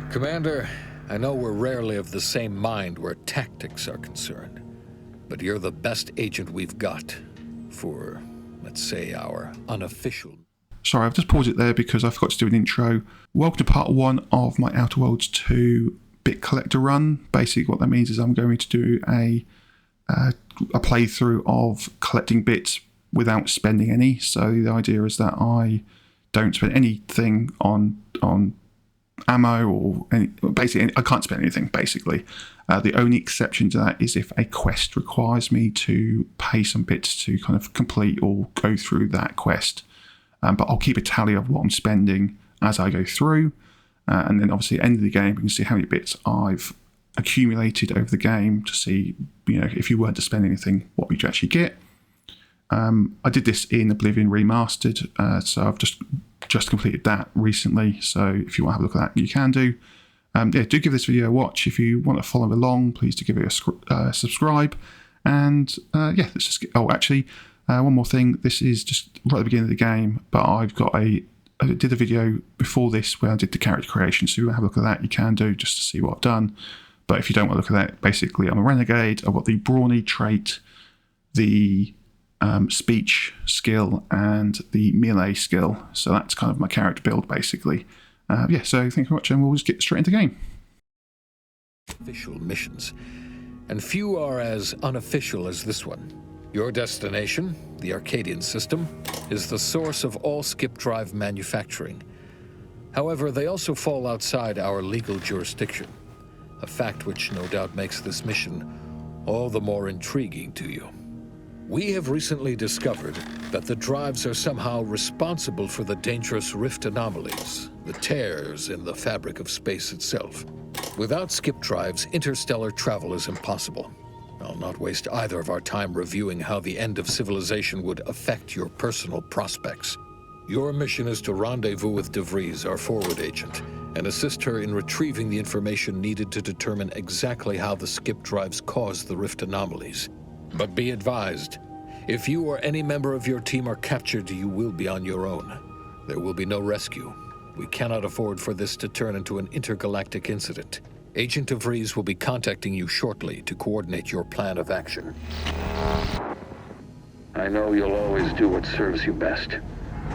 Commander, I know we're rarely of the same mind where tactics are concerned, but you're the best agent we've got for, let's say, our unofficial... Sorry, I've just paused it there because I forgot to do an intro. Welcome to part 1 of my Outer Worlds 2 bit collector run. Basically what that means is I'm going to do a playthrough of collecting bits without spending any. So the idea is that I don't spend anything on ammo or basically I can't spend anything basically. The only exception to that is if a quest requires me to pay some bits to kind of complete or go through that quest. But I'll keep a tally of what I'm spending as I go through. And then obviously at the end of the game, we can see how many bits I've accumulated over the game to see, if you weren't to spend anything, what would you actually get. I did this in Oblivion Remastered, so I've just completed that recently. So if you want to have a look at that, you can do. Do give this video a watch. If you want to follow along, please do give it a subscribe. And let's just get... Oh, actually... one more thing, this is just right at the beginning of the game, but I did a video before this where I did the character creation, so if you want to have a look at that, you can do, just to see what I've done. But if you don't want to look at that, basically I'm a renegade, I've got the brawny trait, the speech skill, and the melee skill, so that's kind of my character build basically. So thank you for watching, we'll just get straight into the game. Official missions, and few are as unofficial as this one. Your destination, the Arcadian system, is the source of all skip drive manufacturing. However, they also fall outside our legal jurisdiction, a fact which no doubt makes this mission all the more intriguing to you. We have recently discovered that the drives are somehow responsible for the dangerous rift anomalies, the tears in the fabric of space itself. Without skip drives, interstellar travel is impossible. I'll not waste either of our time reviewing how the end of civilization would affect your personal prospects. Your mission is to rendezvous with DeVries, our forward agent, and assist her in retrieving the information needed to determine exactly how the skip drives cause the rift anomalies. But be advised, if you or any member of your team are captured, you will be on your own. There will be no rescue. We cannot afford for this to turn into an intergalactic incident. Agent DeVries will be contacting you shortly to coordinate your plan of action. I know you'll always do what serves you best.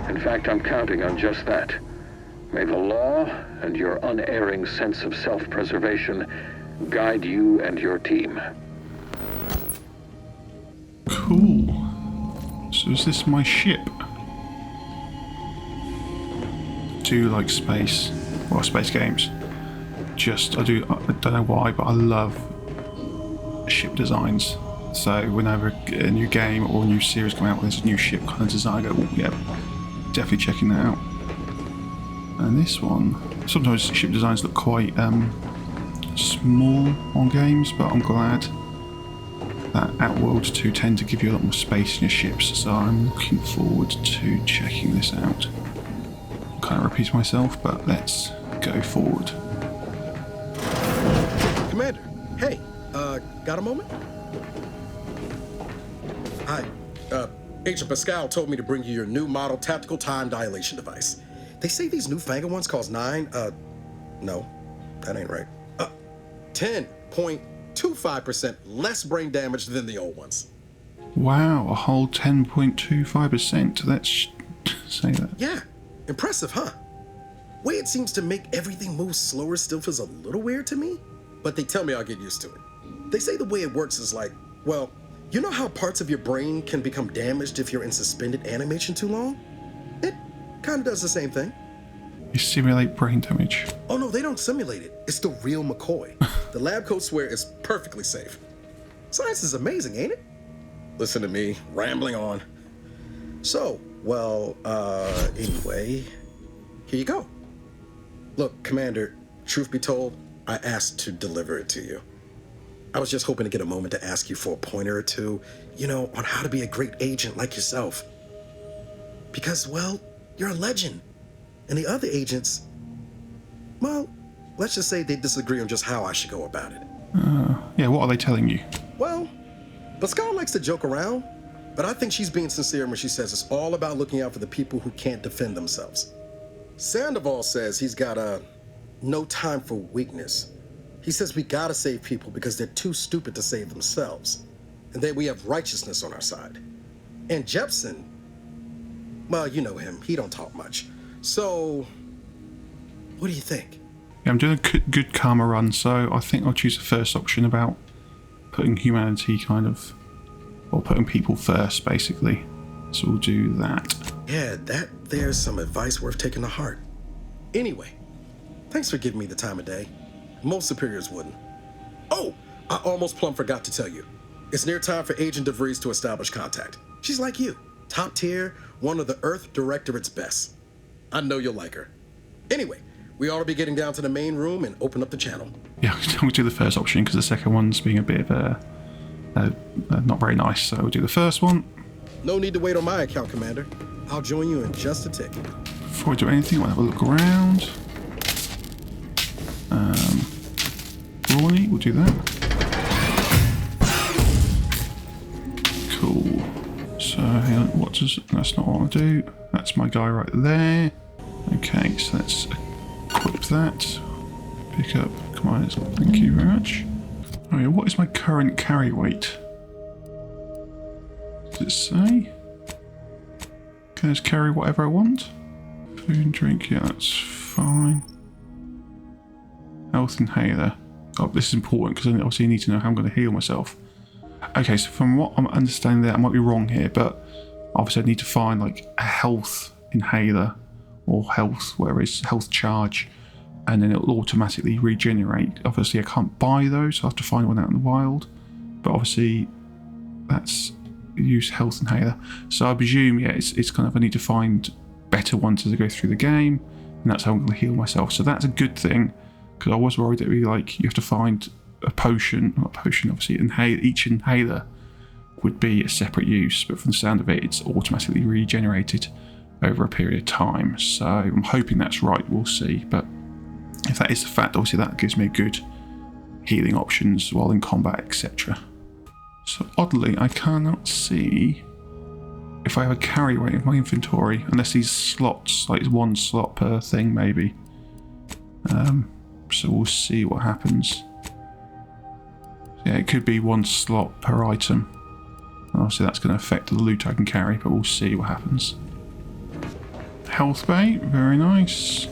In fact, I'm counting on just that. May the law and your unerring sense of self-preservation guide you and your team. Cool. So is this my ship? Do like space games. I don't know why, but I love ship designs. So whenever a new game or a new series come out with this new ship kind of design, I go, yeah, definitely checking that out. And this one, sometimes ship designs look quite small on games, but I'm glad that Outer Worlds 2 tend to give you a lot more space in your ships, so I'm looking forward to checking this out. I'm kind of repeating myself, but let's go forward. Commander, hey, got a moment? Hi, Agent Pascal told me to bring you your new model tactical time dilation device. They say these newfangled ones cost no, that ain't right. 10.25% less brain damage than the old ones. Wow, a whole 10.25%, let's say that. Yeah, impressive, huh? Way it seems to make everything move slower still feels a little weird to me. But they tell me I'll get used to it. They say the way it works is like, well, you know how parts of your brain can become damaged if you're in suspended animation too long? It kind of does the same thing. You simulate brain damage. Oh no, they don't simulate it. It's the real McCoy. The lab coats swear it's perfectly safe. Science is amazing, ain't it? Listen to me, rambling on. So, anyway, here you go. Look, Commander, truth be told, I asked to deliver it to you. I was just hoping to get a moment to ask you for a pointer or two, on how to be a great agent like yourself. Because, well, you're a legend. And the other agents, well, let's just say they disagree on just how I should go about it. Yeah, what are they telling you? Well, Pascal likes to joke around, but I think she's being sincere when she says it's all about looking out for the people who can't defend themselves. Sandoval says he's got a No time for weakness. He says we gotta save people because they're too stupid to save themselves. And that we have righteousness on our side. And Jepson, well, you know him. He don't talk much. So, what do you think? Yeah, I'm doing a good karma run, so I think I'll choose the first option about putting humanity or putting people first, basically. So we'll do that. Yeah, there's some advice worth taking to heart. Anyway, thanks for giving me the time of day. Most superiors wouldn't. Oh, I almost plumb forgot to tell you. It's near time for Agent DeVries to establish contact. She's like you, top tier, one of the Earth Directorate's best. I know you'll like her. Anyway, we ought to be getting down to the main room and open up the channel. Yeah, we'll do the first option because the second one's being a bit of not very nice. So we'll do the first one. No need to wait on my account, Commander. I'll join you in just a tick. Before I do anything, I'll have a look around. Brawny, we'll do that. Cool. So, hang on, that's not what I want to do. That's my guy right there. Okay, so let's equip that. Pick up, come on, thank you very much. Oh yeah, what is my current carry weight? Does it say? Can I just carry whatever I want? Food and drink, yeah, that's fine. Health inhaler. Oh, this is important because obviously I need to know how I'm going to heal myself. Okay, so from what I'm understanding there, I might be wrong here, but obviously I need to find like a health inhaler or health charge, and then it'll automatically regenerate. Obviously I can't buy those, so I have to find one out in the wild, but obviously that's use health inhaler. So I presume, yeah, it's kind of, I need to find better ones as I go through the game, and that's how I'm going to heal myself. So that's a good thing, because I was worried that it'd be like you have to find a potion, not a potion, obviously, each inhaler would be a separate use, but from the sound of it, it's automatically regenerated over a period of time. So I'm hoping that's right, we'll see. But if that is the fact, obviously that gives me good healing options while in combat, etc. So oddly, I cannot see if I have a carry weight in my inventory, unless these slots, like one slot per thing maybe. So we'll see what happens. Yeah, it could be one slot per item. And obviously that's going to affect the loot I can carry, but we'll see what happens. Health bay, very nice.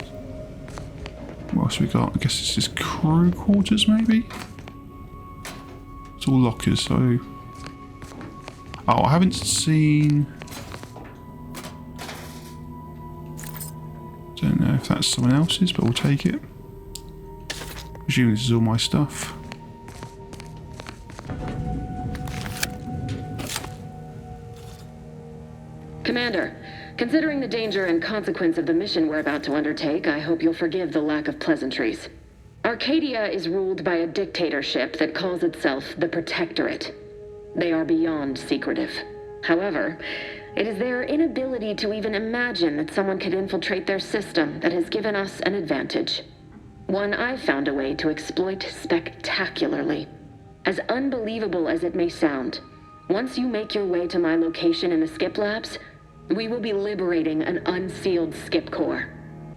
What else we got? I guess this is crew quarters maybe? It's all lockers, so... Oh, I haven't seen... Don't know if that's someone else's, but we'll take it. Presume this is all my stuff. Commander, considering the danger and consequence of the mission we're about to undertake, I hope you'll forgive the lack of pleasantries. Arcadia is ruled by a dictatorship that calls itself the Protectorate. They are beyond secretive. However, it is their inability to even imagine that someone could infiltrate their system that has given us an advantage. One I've found a way to exploit spectacularly. As unbelievable as it may sound, once you make your way to my location in the Skip Labs, we will be liberating an unsealed Skip core.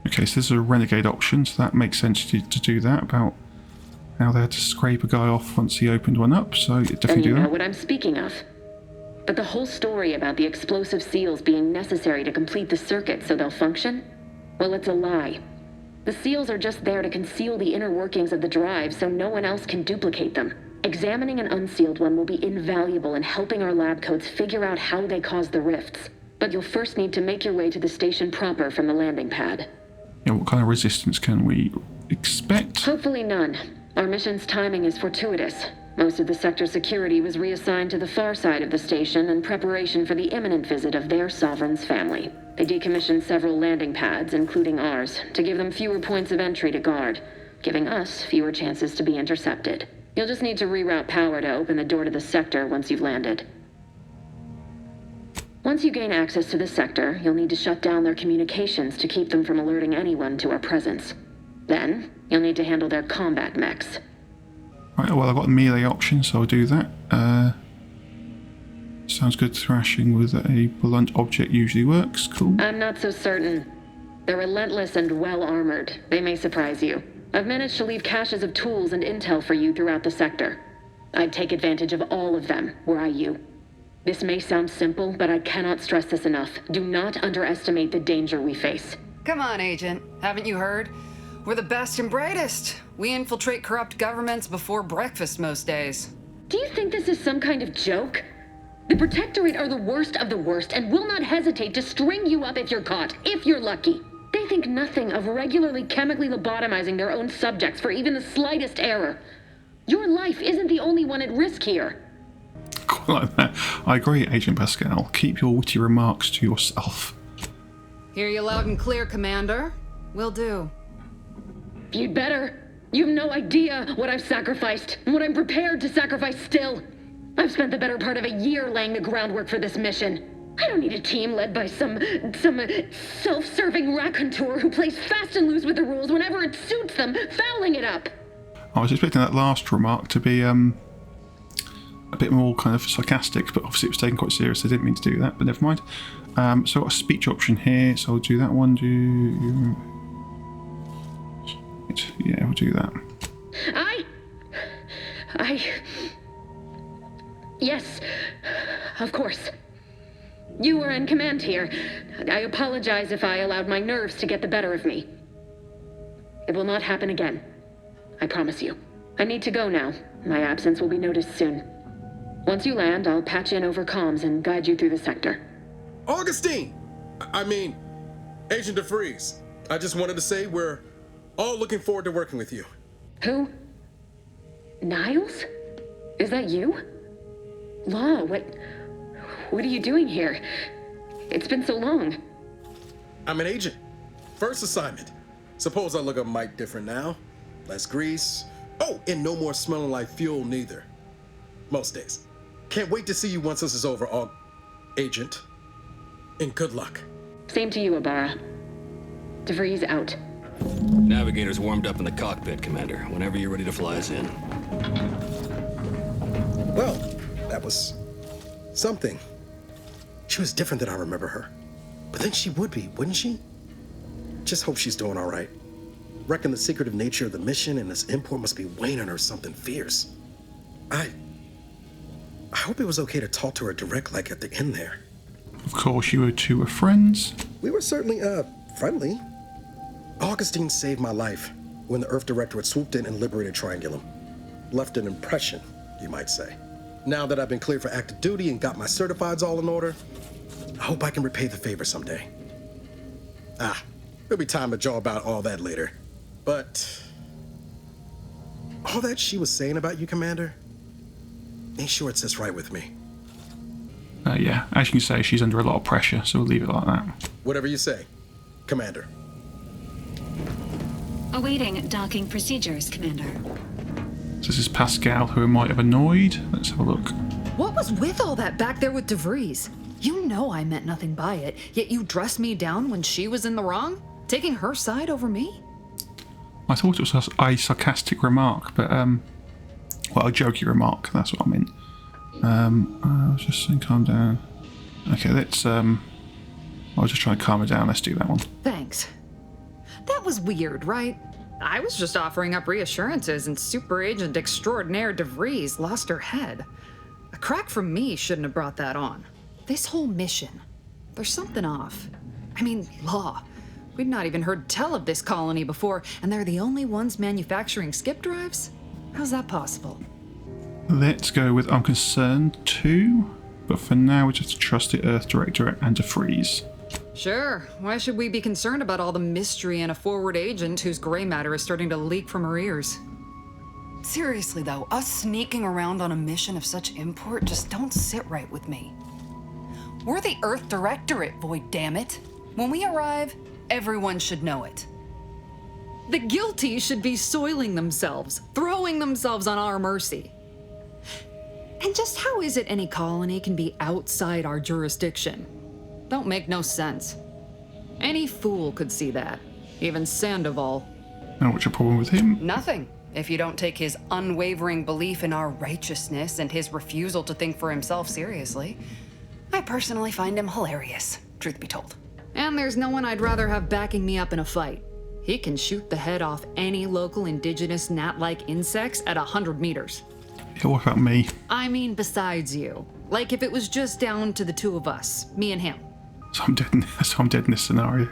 Okay, so this is a renegade option, so that makes sense to do that, about how they had to scrape a guy off once he opened one up, so definitely And do you know that. what I'm speaking of. But the whole story about the explosive seals being necessary to complete the circuit so they'll function? Well, it's a lie. The seals are just there to conceal the inner workings of the drive so no one else can duplicate them. Examining an unsealed one will be invaluable in helping our lab coats figure out how they cause the rifts. But you'll first need to make your way to the station proper from the landing pad. Yeah, what kind of resistance can we expect? Hopefully none. Our mission's timing is fortuitous. Most of the sector security was reassigned to the far side of the station in preparation for the imminent visit of their sovereign's family. They decommissioned several landing pads, including ours, to give them fewer points of entry to guard, giving us fewer chances to be intercepted. You'll just need to reroute power to open the door to the sector once you've landed. Once you gain access to the sector, you'll need to shut down their communications to keep them from alerting anyone to our presence. Then, you'll need to handle their combat mechs. Right, well, I've got a melee option, so I'll do that. Sounds good. Thrashing with a blunt object usually works. Cool. I'm not so certain. They're relentless and well-armored. They may surprise you. I've managed to leave caches of tools and intel for you throughout the sector. I'd take advantage of all of them, were I you. This may sound simple, but I cannot stress this enough. Do not underestimate the danger we face. Come on, Agent. Haven't you heard? We're the best and brightest. We infiltrate corrupt governments before breakfast most days. Do you think this is some kind of joke? The Protectorate are the worst of the worst and will not hesitate to string you up if you're caught, if you're lucky. They think nothing of regularly chemically lobotomizing their own subjects for even the slightest error. Your life isn't the only one at risk here. Quite like that. I agree, Agent Pascal. Keep your witty remarks to yourself. Hear you loud and clear, Commander. Will do. You'd better. You have no idea what I've sacrificed, and what I'm prepared to sacrifice still. I've spent the better part of a year laying the groundwork for this mission. I don't need a team led by some self-serving raconteur who plays fast and loose with the rules whenever it suits them, fouling it up. I was expecting that last remark to be a bit more kind of sarcastic, but obviously it was taken quite serious. I didn't mean to do that, but never mind. So I've got a speech option here, so I'll do that one. Yeah, we'll do that. Yes, of course. You were in command here. I apologize if I allowed my nerves to get the better of me. It will not happen again. I promise you. I need to go now. My absence will be noticed soon. Once you land, I'll patch in over comms and guide you through the sector. Augustine! Agent DeFreeze. I just wanted to say we're all looking forward to working with you. Who? Niles? Is that you? Law, what are you doing here? It's been so long. I'm an agent. First assignment. Suppose I look a mite different now. Less grease. Oh, and no more smelling like fuel neither. Most days. Can't wait to see you once this is over, Agent. And good luck. Same to you, Abara. DeVries out. Navigator's warmed up in the cockpit, Commander. Whenever you're ready to fly us in. Well, that was something. She was different than I remember her. But then she would be, wouldn't she? Just hope she's doing all right. Reckon the secretive nature of the mission and this import must be weighing on her something fierce. I hope it was okay to talk to her direct like at the end there. Of course, you two were friends. We were certainly, friendly. Augustine saved my life when the Earth Directorate swooped in and liberated Triangulum. Left an impression, you might say. Now that I've been cleared for active duty and got my certifieds all in order, I hope I can repay the favor someday. There'll be time to jaw about all that later. But all that she was saying about you, Commander, ain't sure it sits right with me. Yeah, as you can say, she's under a lot of pressure, so we'll leave it like that. Whatever you say, Commander. Awaiting docking procedures, Commander. So this is Pascal, who I might have annoyed. Let's have a look. What was with all that back there with DeVries? You know I meant nothing by it, yet you dressed me down when she was in the wrong? Taking her side over me? I thought it was a sarcastic remark, but, well, a jokey remark, that's what I meant. I was just saying calm down. Okay, let's, I was just trying to calm her down. Let's do that one. Thanks. That was weird, right? I was just offering up reassurances and Super Agent Extraordinaire DeVries lost her head. A crack from me shouldn't have brought that on. This whole mission, there's something off. I mean, Law. We'd not even heard tell of this colony before, and they're the only ones manufacturing skip drives? How's that possible? Let's go with I'm concerned too, but for now we just trust the Earth Directorate and DeFreeze. Sure. Why should we be concerned about all the mystery in a forward agent whose gray matter is starting to leak from her ears? Seriously though, us sneaking around on a mission of such import just don't sit right with me. We're the Earth Directorate, Void, damn it. When we arrive, everyone should know it. The guilty should be soiling themselves, throwing themselves on our mercy. And just how is it any colony can be outside our jurisdiction? Don't make no sense. Any fool could see that, even Sandoval. Now, what's your problem with him? Nothing, if you don't take his unwavering belief in our righteousness and his refusal to think for himself seriously. I personally find him hilarious, truth be told. And there's no one I'd rather have backing me up in a fight. He can shoot the head off any local indigenous gnat-like insects at 100 meters. Yeah, what about me? I mean, besides you. Like if it was just down to the two of us, me and him. So I'm dead in this scenario.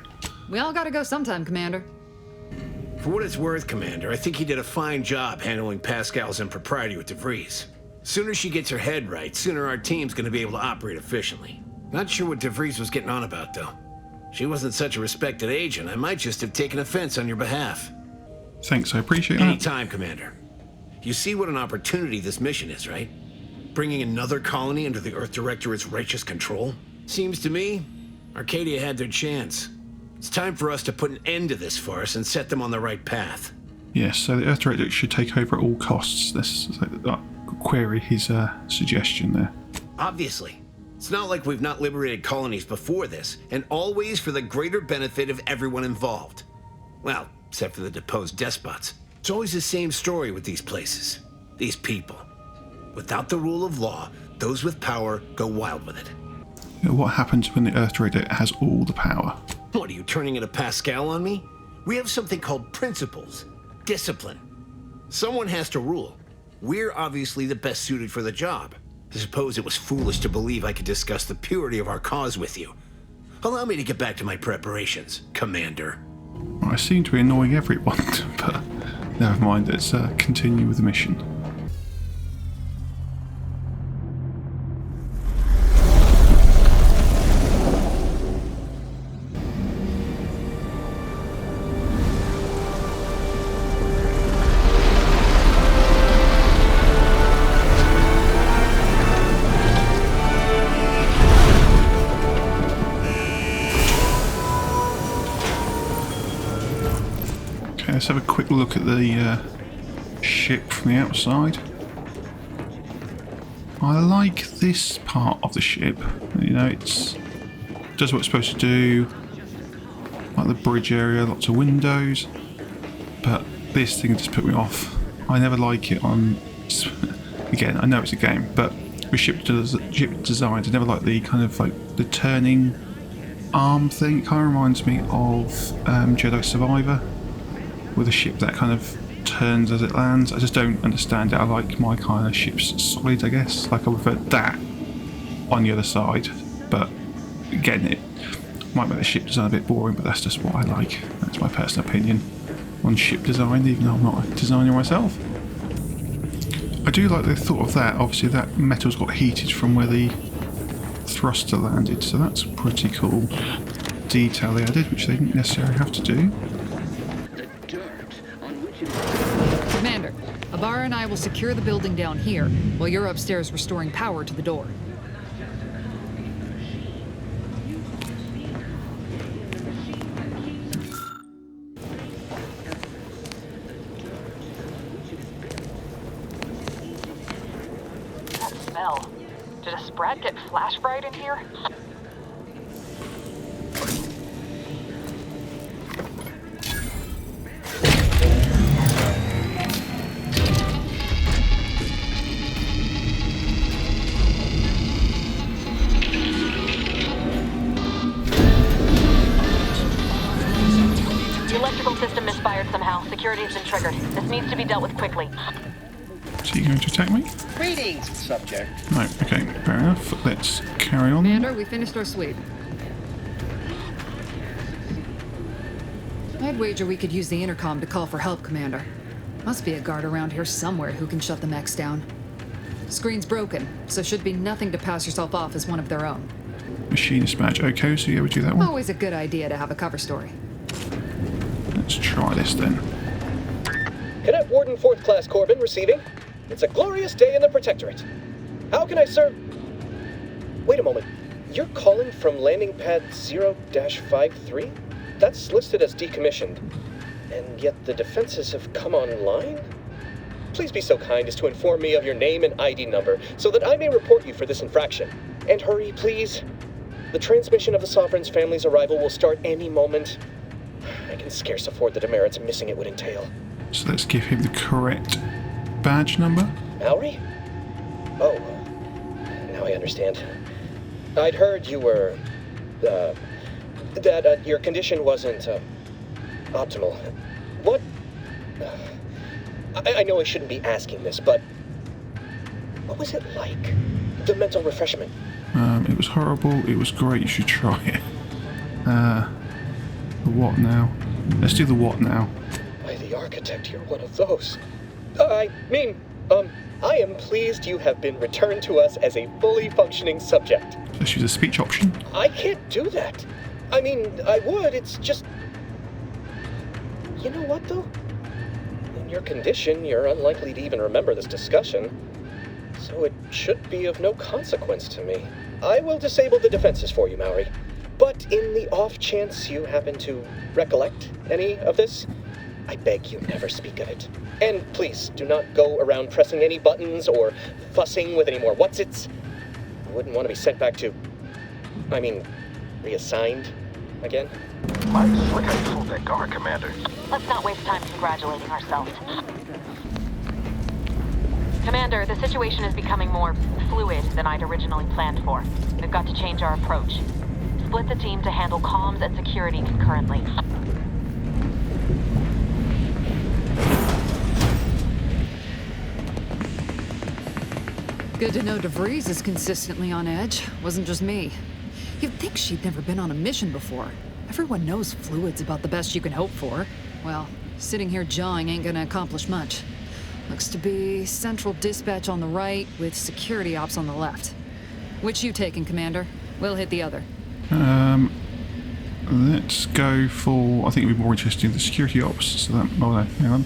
We all gotta go sometime, Commander. For what it's worth, Commander, I think he did a fine job handling Pascal's impropriety with DeVries. Sooner she gets her head right, sooner our team's gonna be able to operate efficiently. Not sure what DeVries was getting on about, though. She wasn't such a respected agent. I might just have taken offense on your behalf. Thanks, I appreciate that. Anytime, Commander. You see what an opportunity this mission is, right? Bringing another colony under the Earth Directorate's righteous control? Seems to me, Arcadia had their chance. It's time for us to put an end to this farce and set them on the right path. Yes, so the Earth Directorate should take over at all costs. Let's query his suggestion there. Obviously. It's not like we've not liberated colonies before this, and always for the greater benefit of everyone involved. Well, except for the deposed despots. It's always the same story with these places. These people. Without the rule of law, those with power go wild with it. You know, what happens when the Earth Directorate has all the power? What, are you turning into Pascal on me? We have something called principles. Discipline. Someone has to rule. We're obviously the best suited for the job. I suppose it was foolish to believe I could discuss the purity of our cause with you. Allow me to get back to my preparations, Commander. Well, I seem to be annoying everyone, but never mind, let's continue with the mission. Let's have a quick look at the ship from the outside. I like this part of the ship. You know, it does what it's supposed to do. Like the bridge area, lots of windows. But this thing just put me off. I never like it on... Again, I know it's a game, but with ship designs, I never like the kind of like the turning arm thing. It kind of reminds me of Jedi Survivor, with a ship that kind of turns as it lands. I just don't understand it. I like my kind of ships solid, I guess. Like I prefer that on the other side. But again, it might make the ship design a bit boring, but that's just what I like. That's my personal opinion on ship design, even though I'm not a designer myself. I do like the thought of that. Obviously that metal's got heated from where the thruster landed, so that's a pretty cool detail they added, which they didn't necessarily have to do. Commander, Abara and I will secure the building down here, while you're upstairs restoring power to the door. That smell. Did a Sprat get flash fried in here? System misfired somehow. Security has been triggered. This needs to be dealt with quickly. So you're going to attack me? Greetings, subject. Right, okay, fair enough. Let's carry on. Commander, we finished our sweep. I'd wager we could use the intercom to call for help, Commander. Must be a guard around here somewhere who can shut the mechs down. Screen's broken, so should be nothing to pass yourself off as one of their own. Machinist badge. Okay, so yeah, we do that one. Always a good idea to have a cover story. Let's try this then. Cadet Warden 4th Class Corbin receiving. It's a glorious day in the Protectorate. How can I serve... Wait a moment. You're calling from landing pad 0-53? That's listed as decommissioned. And yet the defenses have come online? Please be so kind as to inform me of your name and ID number so that I may report you for this infraction. And hurry, please. The transmission of the Sovereign's family's arrival will start any moment. I can scarce afford the demerits missing it would entail. So let's give him the correct badge number. Mallory? Oh, now I understand. I'd heard you were, that your condition wasn't, optimal. What? I know I shouldn't be asking this, but what was it like? The mental refreshment. It was horrible. It was great. You should try it. The what now? Let's do the what now. By the architect, you're one of those. I am pleased you have been returned to us as a fully functioning subject. Let's use a speech option. I can't do that. I mean, I would, it's just... You know what, though? In your condition, you're unlikely to even remember this discussion, so it should be of no consequence to me. I will disable the defenses for you, Maori. But in the off chance you happen to recollect any of this, I beg you never speak of it. And please, do not go around pressing any buttons or fussing with any more whatsits. I wouldn't want to be sent back to... reassigned again. Looks like I fooled that guard, Commander. Let's not waste time congratulating ourselves. Commander, the situation is becoming more fluid than I'd originally planned for. We've got to change our approach. Split the team to handle comms and security concurrently. Good to know DeVries is consistently on edge. Wasn't just me. You'd think she'd never been on a mission before. Everyone knows fluid's about the best you can hope for. Well, sitting here jawing ain't gonna accomplish much. Looks to be central dispatch on the right with security ops on the left. Which you taking, Commander? We'll hit the other. Let's go for... I think it'd be more interesting the security ops. So that... Oh no, hang on.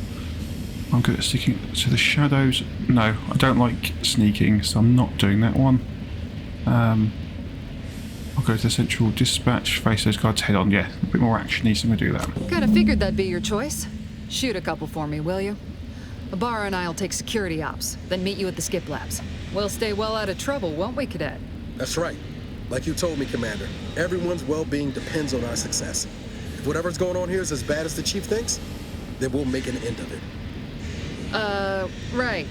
I'm good at sticking to the shadows. No, I don't like sneaking, so I'm not doing that one. I'll go to the central dispatch, face those guards head on. Yeah, a bit more actiony, so I'm going to do that. Kinda figured that'd be your choice. Shoot a couple for me, will you? Ibarra and I'll take security ops, then meet you at the skip labs. We'll stay well out of trouble, won't we, Cadet? That's right. Like you told me, Commander, everyone's well-being depends on our success. If whatever's going on here is as bad as the Chief thinks, then we'll make an end of it. Right.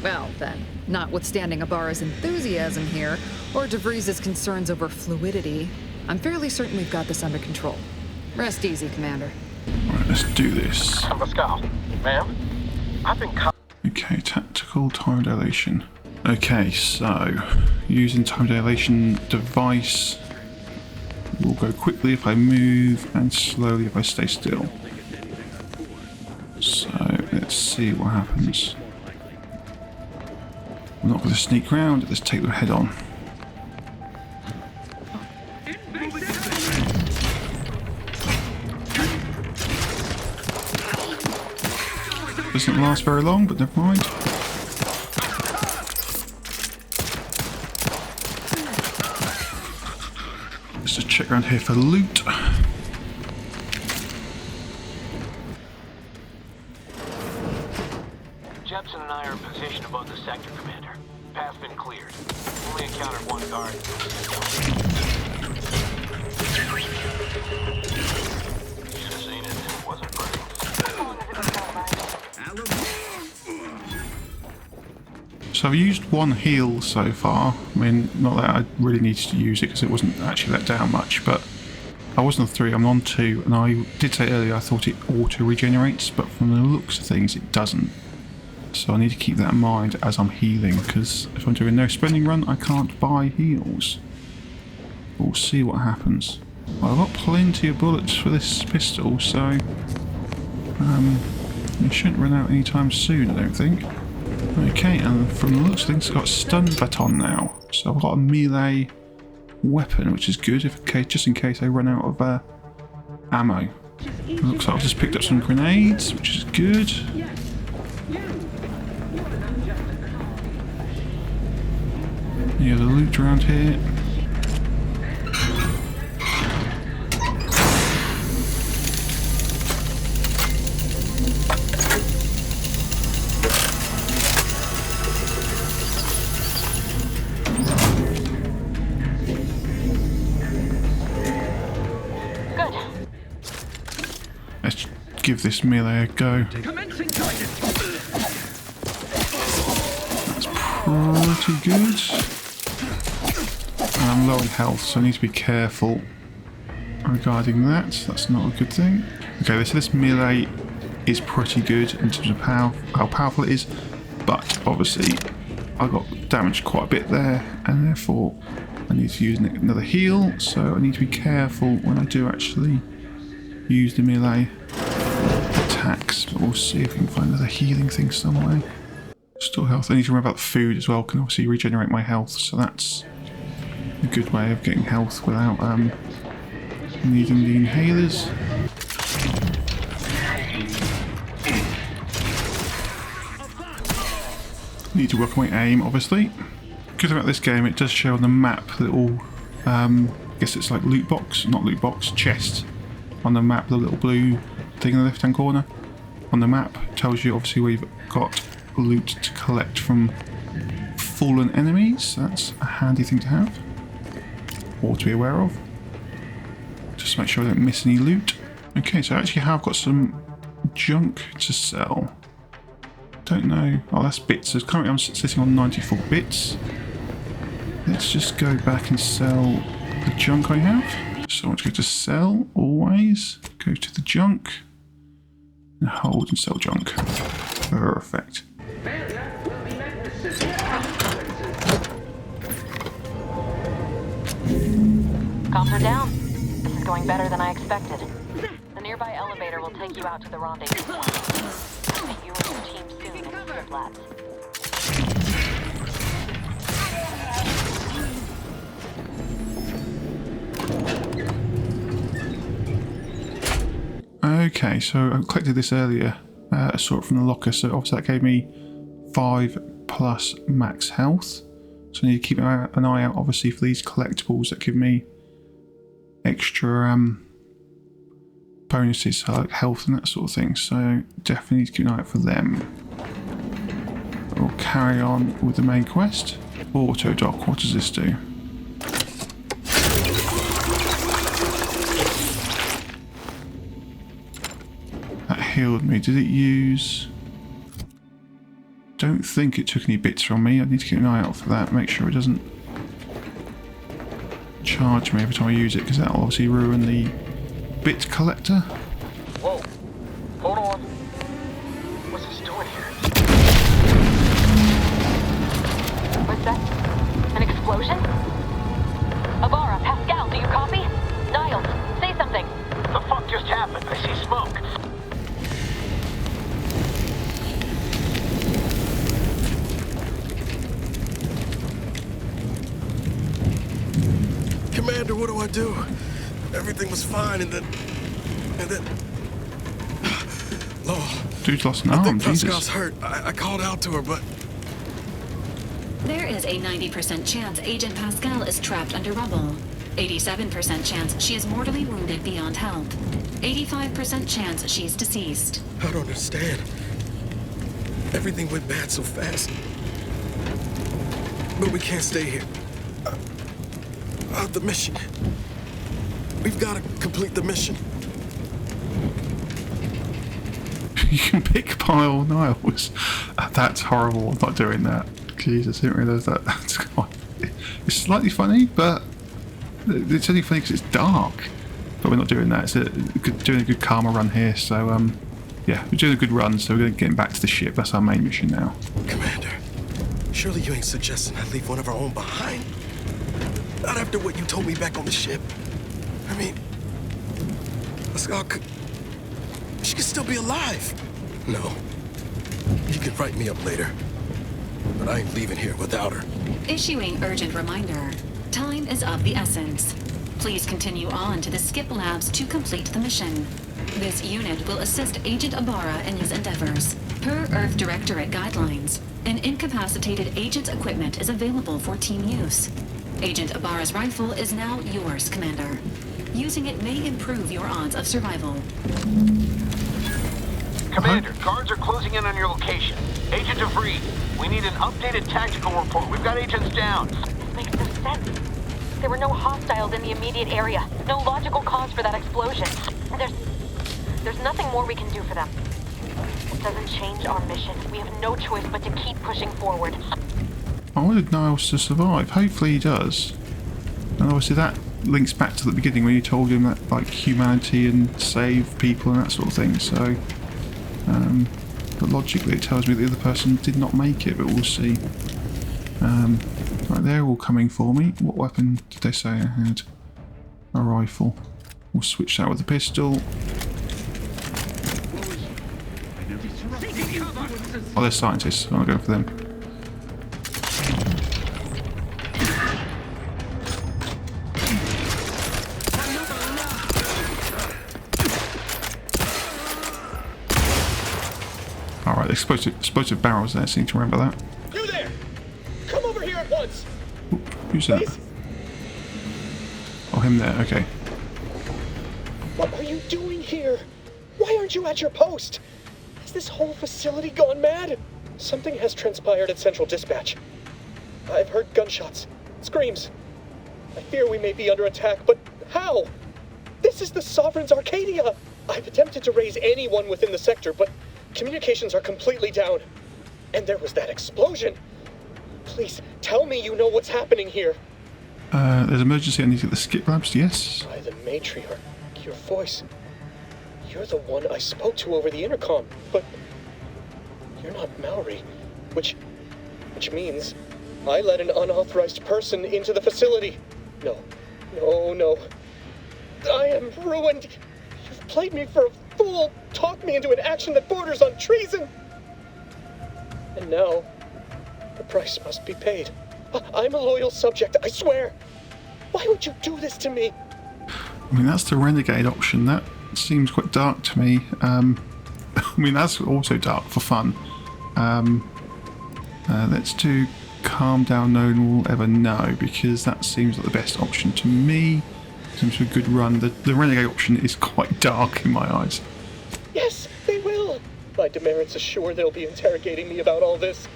Well, then, notwithstanding Ibarra's enthusiasm here, or DeVries' concerns over fluidity, I'm fairly certain we've got this under control. Rest easy, Commander. Right, let's do this. Let's go. Ma'am, I've been... Okay, tactical time dilation. Okay, so, using time dilation device will go quickly if I move and slowly if I stay still. So, let's see what happens. We're not going to sneak around, let's take them head on. Doesn't last very long, but never mind. Let's just check around here for loot. Jepson and I are in position above the sector, Commander. Path's been cleared. Only encountered one guard. Should have seen it. It wasn't pretty. So I've used one heal so far. I mean, not that I really needed to use it because it wasn't actually let down much, but I was on 3, I'm on 2, and I did say earlier I thought it auto-regenerates, but from the looks of things it doesn't. So I need to keep that in mind as I'm healing, because if I'm doing no spending run, I can't buy heals. We'll see what happens. Well, I've got plenty of bullets for this pistol, so it shouldn't run out anytime soon, I don't think. Okay, and from the looks of things, I've got stun baton now, so I've got a melee weapon, which is good, just in case I run out of ammo. It looks like I've just picked up some grenades, which is good. Yeah, the loot around here. Let's give this melee a go. That's pretty good. I'm low in health, so I need to be careful regarding that. That's not a good thing. Okay, so this melee is pretty good in terms of how powerful it is, but obviously I got damaged quite a bit there, and therefore I need to use another heal, so I need to be careful when I do actually use the melee attacks, but we'll see if we can find another healing thing somewhere. Restore health. I need to remember about the food as well, can obviously regenerate my health, so that's a good way of getting health without needing the inhalers. Need to work on my aim, obviously. Good thing about this game, it does show on the map little, I guess it's like loot box, not loot box, chest on the map, the little blue thing in the left hand corner on the map tells you obviously where you've got loot to collect from fallen enemies. That's a handy thing to have, or to be aware of, just to make sure I don't miss any loot. Okay, so I actually have got some junk to sell. Don't know. Oh, that's bits. So currently I'm sitting on 94 bits. Let's just go back and sell the junk I have. So I want to go to sell, always. Go to the junk. And hold and sell junk. Perfect. Comms are down. This is going better than I expected. The nearby elevator will take you out to the rendezvous point. I'll meet you and your team soon in the Skip Labs. Okay, so I collected this earlier. I saw it from the locker, so obviously that gave me 5+ max health. So I need to keep an eye out, obviously, for these collectibles that give me extra bonuses, so like health and that sort of thing. So definitely need to keep an eye out for them. We'll carry on with the main quest. Auto dock, what does this do? That healed me. Did it use... Don't think it took any bits from me. I need to keep an eye out for that. Make sure it doesn't charge me every time I use it, because that'll obviously ruin the bit collector. Whoa. Hold on. What's this doing here? What's that? An explosion? Avara, Pascal, do you copy? Niles, say something. What the fuck just happened? I see smoke. Commander, what do I do? Everything was fine, and then... Oh, dude's lost an I arm, think Jesus. Pascal's hurt. I called out to her, but... There is a 90% chance Agent Pascal is trapped under rubble. 87% chance she is mortally wounded beyond help. 85% chance she's deceased. I don't understand. Everything went bad so fast. But we can't stay here. The mission. We've got to complete the mission. You can pick pile Niles. That's horrible. I'm not doing that. Jesus, I didn't realise that. That's quite... It's slightly funny, but it's only funny because it's dark. But we're not doing that. It's doing a good karma run here. So yeah, we're doing a good run. So we're going to get back to the ship. That's our main mission now. Commander, surely you ain't suggesting I leave one of our own behind? Not after what you told me back on the ship. I mean, Pascal could... She could still be alive. No. You can write me up later. But I ain't leaving here without her. Issuing urgent reminder. Time is of the essence. Please continue on to the Skip Labs to complete the mission. This unit will assist Agent Ibarra in his endeavors. Per Earth Directorate guidelines, an incapacitated agent's equipment is available for team use. Agent Ibarra's rifle is now yours, Commander. Using it may improve your odds of survival. Commander, guards are closing in on your location. Agent DeVries, we need an updated tactical report. We've got agents down. This makes no sense. There were no hostiles in the immediate area. No logical cause for that explosion. There's nothing more we can do for them. It doesn't change our mission. We have no choice but to keep pushing forward. I wanted Niles to survive. Hopefully he does. And obviously that links back to the beginning when you told him that like humanity and save people and that sort of thing. So, but logically it tells me the other person did not make it, but we'll see. Right, they're all coming for me. What weapon did they say I had? A rifle. We'll switch that with a pistol. Oh, they're scientists. I'll go for them. Alright, the explosive barrels there, seem to remember that. You there! Come over here at once! Who's that? Please? Oh, him there, okay. What are you doing here? Why aren't you at your post? Has this whole facility gone mad? Something has transpired at Central Dispatch. I've heard gunshots, screams. I fear we may be under attack, but how? This is the Sovereign's Arcadia! I've attempted to raise anyone within the sector, but communications are completely down. And there was that explosion. Please, tell me you know what's happening here. There's emergency. I need to get the skip labs, yes. By the matriarch, your voice. You're the one I spoke to over the intercom, but you're not Maori, which means I let an unauthorized person into the facility. No. I am ruined. You've played me for a fool, talked me into an action that borders on treason. And now, the price must be paid. I'm a loyal subject, I swear. Why would you do this to me? I mean, that's the renegade option. That seems quite dark to me. I mean, that's also dark for fun. Let's do calm down, no one will ever know, because that seems like the best option to me. Seems like a good run. The renegade option is quite dark in my eyes. Yes, they will. My demerits assure they'll be interrogating me about all this.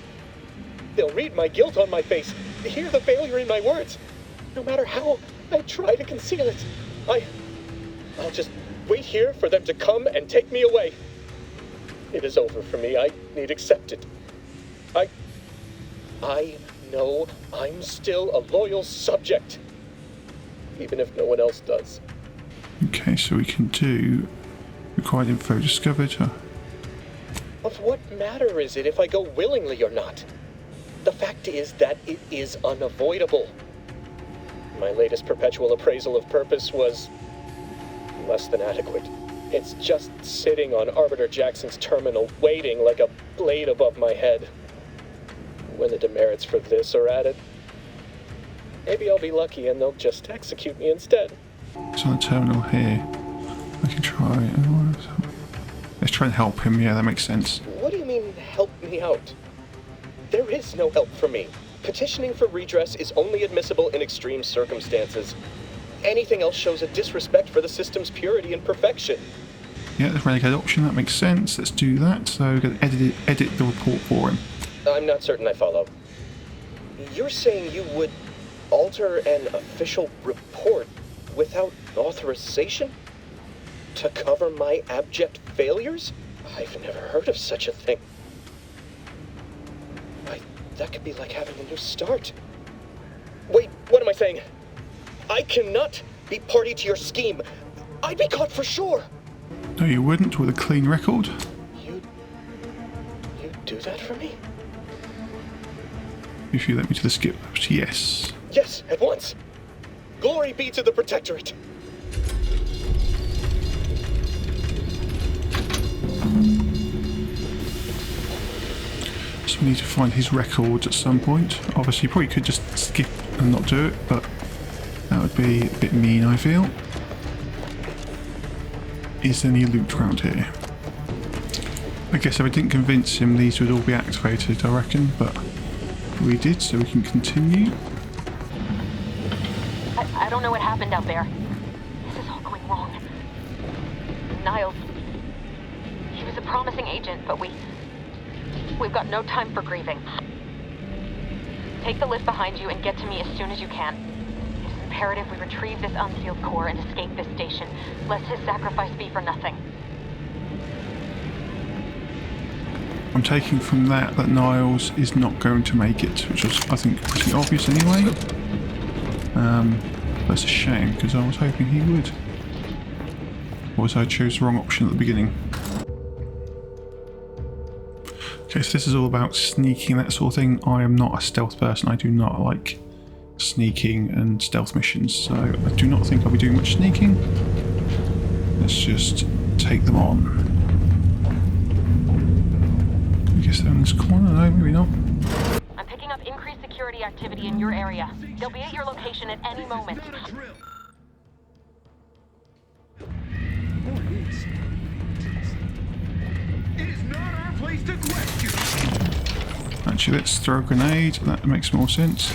They'll read my guilt on my face, hear the failure in my words. No matter how I try to conceal it, I'll just wait here for them to come and take me away. It is over for me. I need accept it. I know I'm still a loyal subject, even if no one else does. Okay, so we can do required info discovered. Of what matter is it if I go willingly or not? The fact is that it is unavoidable. My latest perpetual appraisal of purpose was less than adequate. It's just sitting on Arbiter Jackson's terminal, waiting like a blade above my head. When the demerits for this are added, maybe I'll be lucky and they'll just execute me instead. It's on the terminal here. I can try. Let's try and help him. Yeah, that makes sense. What do you mean, help me out? There is no help for me. Petitioning for redress is only admissible in extreme circumstances. Anything else shows a disrespect for the system's purity and perfection. Yeah, the renegade option, that makes sense. Let's do that. So we're going to edit the report for him. I'm not certain I follow. You're saying you would alter an official report without authorization? To cover my abject failures? I've never heard of such a thing. That could be like having a new start. Wait, what am I saying? I cannot be party to your scheme. I'd be caught for sure. No, you wouldn't with a clean record. You'd do that for me? If you let me to the skip labs, yes. Yes, at once. Glory be to the Protectorate. So we need to find his records at some point. Obviously, you probably could just skip and not do it, but that would be a bit mean, I feel. Is there any loot around here? I guess if I didn't convince him, these would all be activated, I reckon, but we did, so we can continue. I don't know what happened out there. This is all going wrong. Niles, he was a promising agent, but we've got no time for grieving. Take the lift behind you and get to me as soon as you can. It is imperative we retrieve this unsealed core and escape this station, lest his sacrifice be for nothing. I'm taking from that Niles is not going to make it, which was, I think, pretty obvious anyway. That's a shame, because I was hoping he would. Or was I chose the wrong option at the beginning? Okay, so this is all about sneaking, that sort of thing. I am not a stealth person. I do not like sneaking and stealth missions, so I do not think I'll be doing much sneaking. Let's just take them on. I guess they're in this corner. No, maybe not. I'm picking up increased security activity in your area. They'll be at your location at any moment. It is not our place to question. Actually, let's throw a grenade. That makes more sense.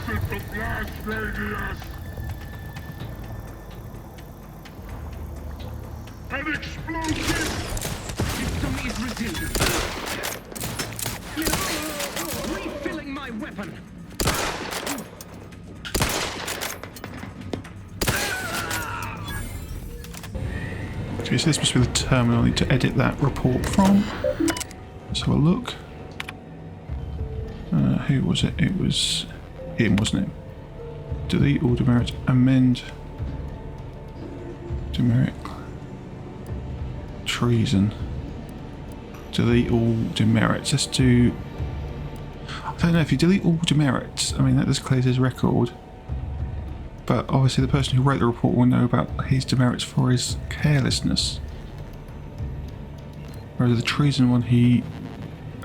An explosion! System is resilient. Refilling my weapon. Okay, so this must be the terminal I need to edit that report from. Let's have a look. Who was it? It was him, wasn't it? Delete all demerits, amend demerit, treason, delete all demerits. Let's do, I don't know, if you delete all demerits, I mean that just clears his record, but obviously the person who wrote the report will know about his demerits for his carelessness. Whereas the treason one,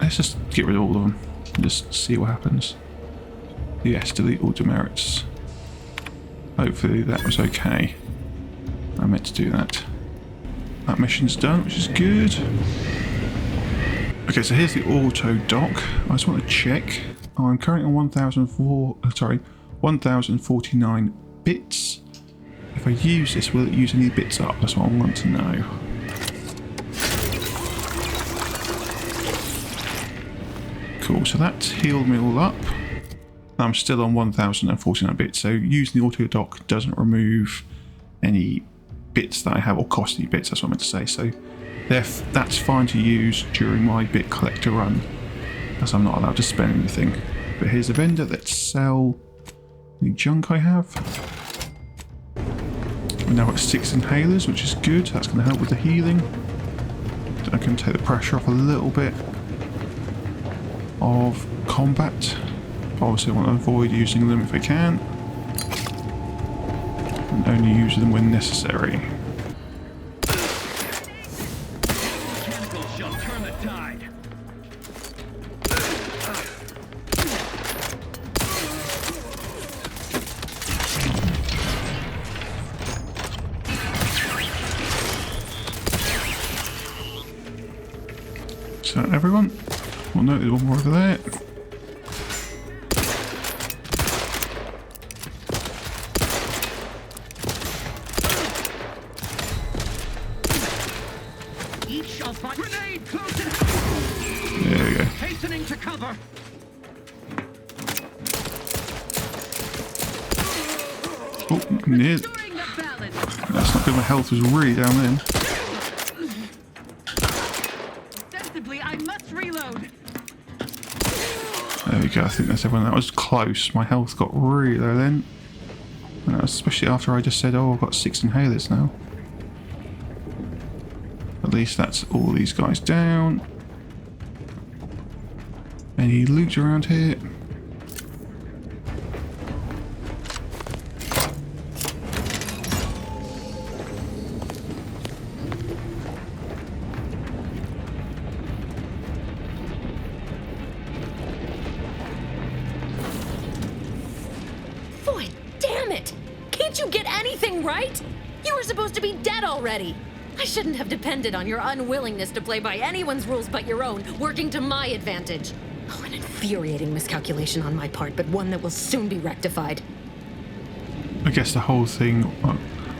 let's just get rid of all of them and just see what happens. Yes, delete all demerits. Hopefully that was okay. I meant to do that. That mission's done, which is good. Okay, so here's the auto dock. I just want to check. I'm currently on 1049 bits. If I use this, will it use any bits up? That's what I want to know. Cool, so that's healed me all up. I'm still on 1049 bits, so using the auto dock doesn't remove any bits that I have, or cost any bits, that's what I meant to say. So that's fine to use during my bit collector run, as I'm not allowed to spend anything. But here's the vendor. Let's sell the junk I have. We're now at 6 inhalers, which is good. That's going to help with the healing. I can take the pressure off a little bit of combat. Obviously I want to avoid using them if I can, and only use them when necessary. Chemicals shall turn the tide. So everyone, well no, there's one more over there. Grenade close in. There we go. Hastening to cover. Oh, near. That's not good. My health was really down then. Sensibly, I must reload. There we go. I think that's everyone. That was close. My health got really low then, especially after I just said, "Oh, I've got 6 inhalers now." At least that's all these guys down. Any loot around here? Boy, damn it! Can't you get anything right? You were supposed to be dead already. I shouldn't have depended on your unwillingness to play by anyone's rules but your own, working to my advantage. Oh, an infuriating miscalculation on my part, but one that will soon be rectified. I guess the whole thing...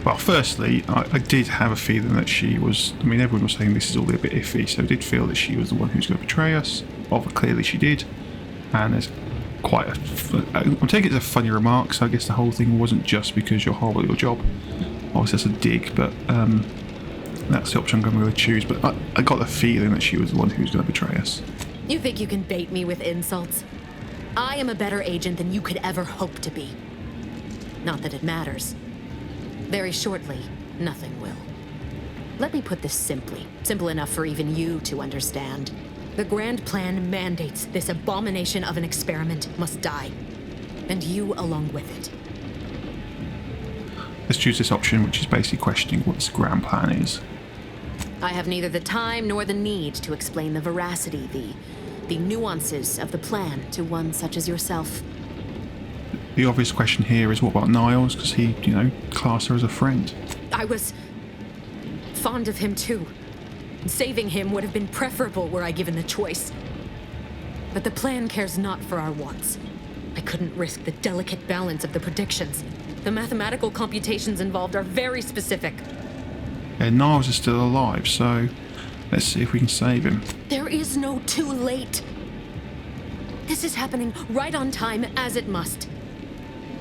Well, firstly, I did have a feeling that she was... I mean, everyone was saying this is all a bit iffy, so I did feel that she was the one who was going to betray us. Well, clearly she did. And there's quite a... I'm taking it as a funny remark, so I guess the whole thing wasn't just because you're horrible at your job. Obviously, that's a dig, but... that's the option I'm going to choose, but I got the feeling that she was the one who was going to betray us. You think you can bait me with insults? I am a better agent than you could ever hope to be. Not that it matters. Very shortly, nothing will. Let me put this simply, simple enough for even you to understand. The Grand Plan mandates this abomination of an experiment must die, and you along with it. Let's choose this option, which is basically questioning what this Grand Plan is. I have neither the time nor the need to explain the veracity, the nuances of the plan to one such as yourself. The obvious question here is, what about Niles? Because he, classed her as a friend. I was fond of him too. Saving him would have been preferable were I given the choice. But the plan cares not for our wants. I couldn't risk the delicate balance of the predictions. The mathematical computations involved are very specific. And Niles is still alive, so let's see if we can save him. There is no too late. This is happening right on time, as it must.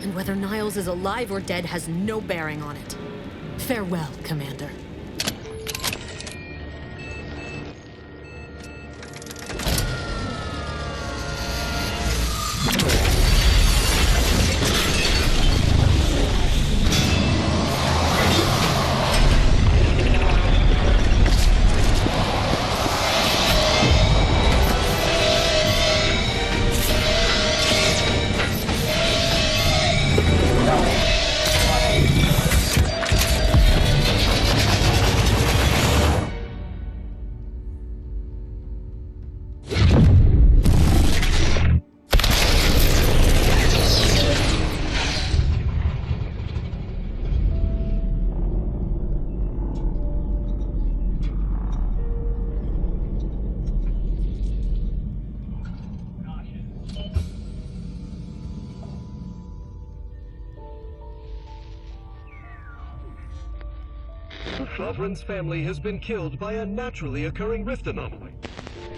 And whether Niles is alive or dead has no bearing on it. Farewell, Commander. Sovereign's family has been killed by a naturally occurring rift anomaly.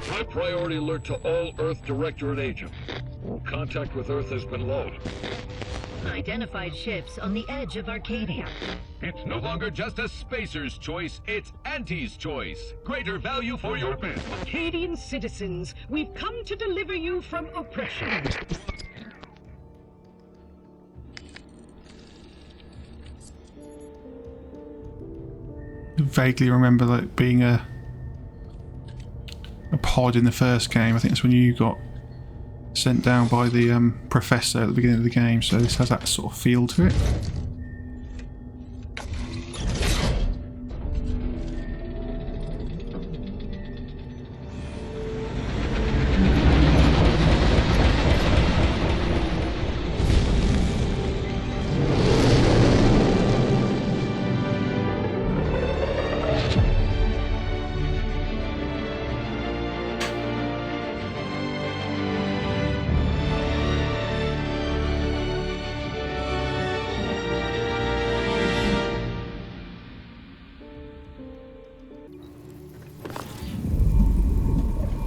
High priority alert to all Earth Directorate agents. Contact with Earth has been low. Identified ships on the edge of Arcadia. It's no longer just a spacer's choice, it's Auntie's choice. Greater value for your bid. Arcadian citizens, we've come to deliver you from oppression. Vaguely remember that being a pod in the first game. I think that's when you got sent down by the professor at the beginning of the game, so this has that sort of feel to it.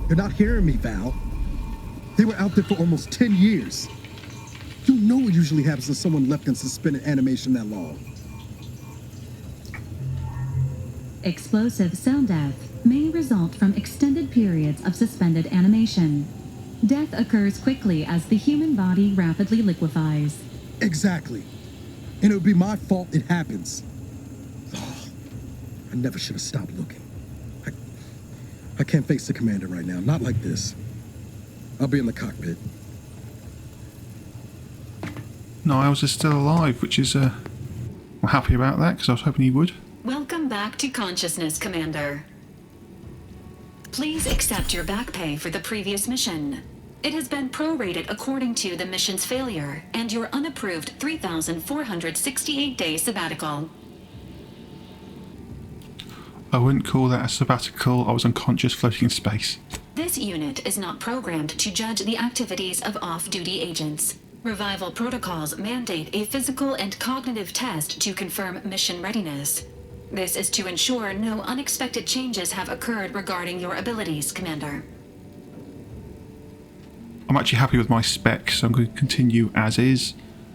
You're not hearing me, Val. They were out there for almost 10 years. You know what usually happens when someone left in suspended animation that long. Explosive cell death may result from extended periods of suspended animation. Death occurs quickly as the human body rapidly liquefies. Exactly. And it would be my fault it happens. Oh, I never should have stopped looking. I can't face the commander right now, not like this. I'll be in the cockpit. Niles is still alive, which is, I'm happy about that, because I was hoping he would. Welcome back to consciousness, Commander. Please accept your back pay for the previous mission. It has been prorated according to the mission's failure and your unapproved 3,468-day sabbatical. I wouldn't call that a sabbatical. I was unconscious floating in space. This unit is not programmed to judge the activities of off-duty agents. Revival protocols mandate a physical and cognitive test to confirm mission readiness. This is to ensure no unexpected changes have occurred regarding your abilities, Commander. I'm actually happy with my spec, so I'm going to continue as is.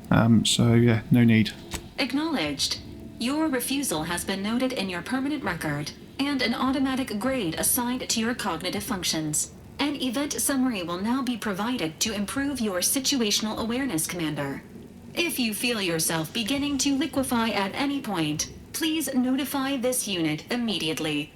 So yeah, no need. Acknowledged. Your refusal has been noted in your permanent record, and an automatic grade assigned to your cognitive functions. An event summary will now be provided to improve your situational awareness, Commander. If you feel yourself beginning to liquefy at any point, please notify this unit immediately.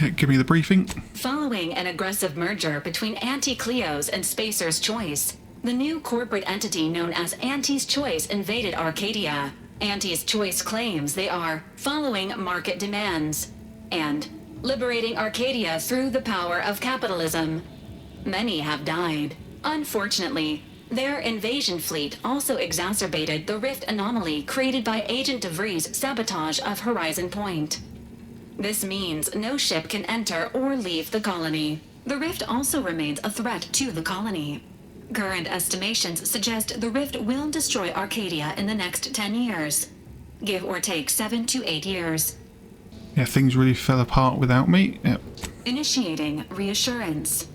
Yeah, give me the briefing. Following an aggressive merger between Anti-Cleo's and Spacer's Choice, the new corporate entity known as Anti's Choice invaded Arcadia. Anti's Choice claims they are following market demands and liberating Arcadia through the power of capitalism. Many have died. Unfortunately, their invasion fleet also exacerbated the rift anomaly created by Agent DeVries' sabotage of Horizon Point. This means no ship can enter or leave the colony. The rift also remains a threat to the colony. Current estimations suggest the rift will destroy Arcadia in the next 10 years. Give or take 7 to 8 years. Yeah, things really fell apart without me. Yep. Initiating reassurance.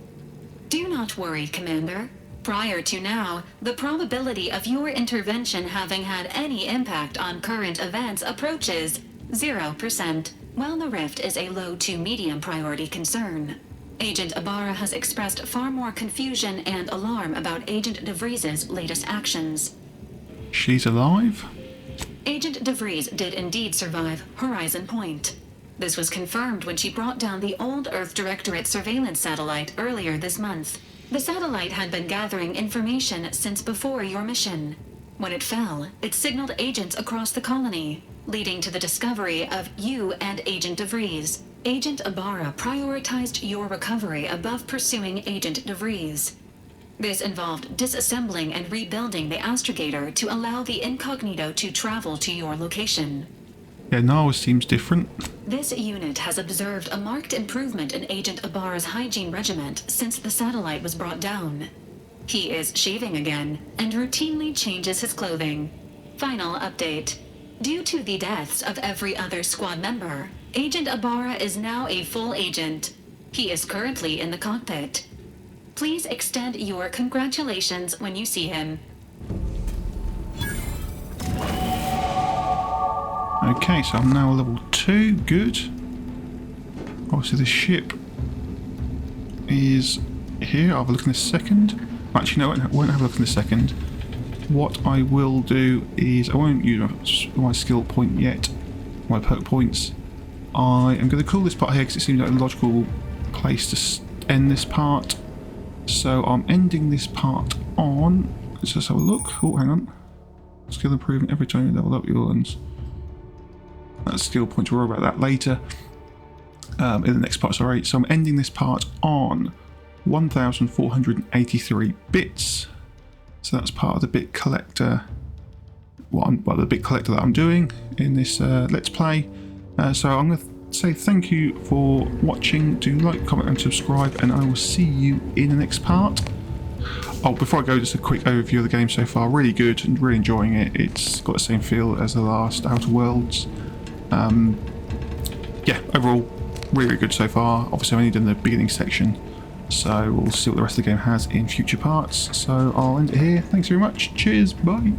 Do not worry, Commander. Prior to now, the probability of your intervention having had any impact on current events approaches 0%, while the rift is a low to medium priority concern. Agent Ibarra has expressed far more confusion and alarm about Agent DeVries' latest actions. She's alive? Agent DeVries did indeed survive Horizon Point. This was confirmed when she brought down the old Earth Directorate surveillance satellite earlier this month. The satellite had been gathering information since before your mission. When it fell, it signaled agents across the colony, leading to the discovery of you and Agent DeVries. Agent Ibarra prioritized your recovery above pursuing Agent DeVries. This involved disassembling and rebuilding the astrogator to allow the incognito to travel to your location. Yeah, Narwa seems different. This unit has observed a marked improvement in Agent Ibarra's hygiene regiment since the satellite was brought down. He is shaving again and routinely changes his clothing. Final update. Due to the deaths of every other squad member, Agent Ibarra is now a full agent. He is currently in the cockpit. Please extend your congratulations when you see him. Okay, so I'm now level 2. Good. Obviously the ship is here. I'll have a look in a second. Actually, no, I won't have a look in a second. What I will do is, I won't use my skill point yet, my perk points. I am going to call this part here because it seems like a logical place to end this part. So I'm ending this part on, let's just have a look. Oh, hang on. Skill improvement every time you level up your ones. That's skill points, we'll worry about that later. In the next part, sorry. So I'm ending this part on 1,483 bits. So that's part of the bit collector. The bit collector that I'm doing in this Let's Play. So I'm going to say thank you for watching. Do like, comment, and subscribe, and I will see you in the next part. Oh, before I go, just a quick overview of the game so far. Really good and really enjoying it. It's got the same feel as the last Outer Worlds. Yeah, overall, really good so far. Obviously, I've only done the beginning section, so we'll see what the rest of the game has in future parts. So I'll end it here. Thanks very much. Cheers. Bye.